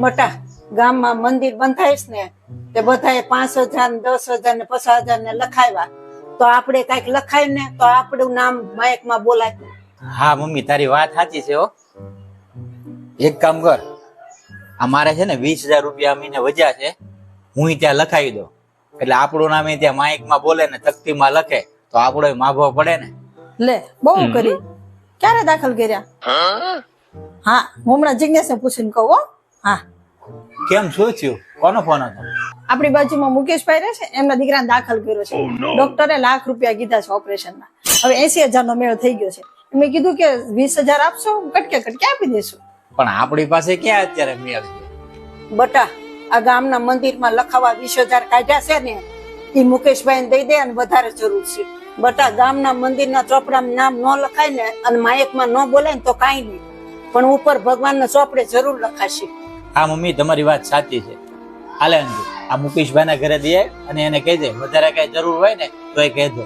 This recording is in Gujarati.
મોટા ગામમાં મંદિર બંધાઈશ ને તે બધાએ 5,000 ને 10,000 ને 50,000 ને લખાવ્યા, તો આપણે કઈક લખાય ને તો આપણું નામ માઇકમાં બોલાય. હા મમ્મી તારી વાત સાચી છે હો. એક કામ કર, અમારે છે ને 20,000 રૂપિયા મહિને વધ્યા છે, હું ત્યાં લખાવી દઉં એટલે આપણું નામ ત્યાં માઇકમાં બોલે ને તકતીમાં લખે તો આપણો માભો પડે ને. લે બહુ કરી. ક્યારે દાખલ કર્યા? હા હું હમણાં જિજ્ઞાસને પૂછીને કહું હો. હા કેમ શું થયું? કોનો ફોન હતો? આપણી બાજુમાં મુકેશભાઈ રહે છે, એમના દીકરાને દાખલ કર્યો છે. ડોક્ટરે લાખ રૂપિયા કીધા છે ઓપરેશનના. હવે 80,000 નો મેળ થઈ ગયો છે. મેં કીધું કે 20,000 આપશો, કટકે આપી દેશું. પણ આપણી પાસે ક્યાં અત્યારે મેળ છે? બટા આ ગામના મંદિરમાં લખાવા 20,000 કાઢ્યા છે ને એ મુકેશભાઈને દઈ દે અને વધારે જરૂર છે. બટા ગામના મંદિરના ચોપડામાં નામ ન લખાય ને અને માયકમાં ન બોલાય ને તો કાંઈ નહીં, પણ ઉપર ભગવાનના ચોપડે જરૂર લખાશે. હા મમ્મી તમારી વાત સાચી છે. હાલે અંજુ આ મુકેશભાઈ ના ઘરે દે અને એને કહી દે વધારે કઈ જરૂર હોય ને તો એ કહેજો.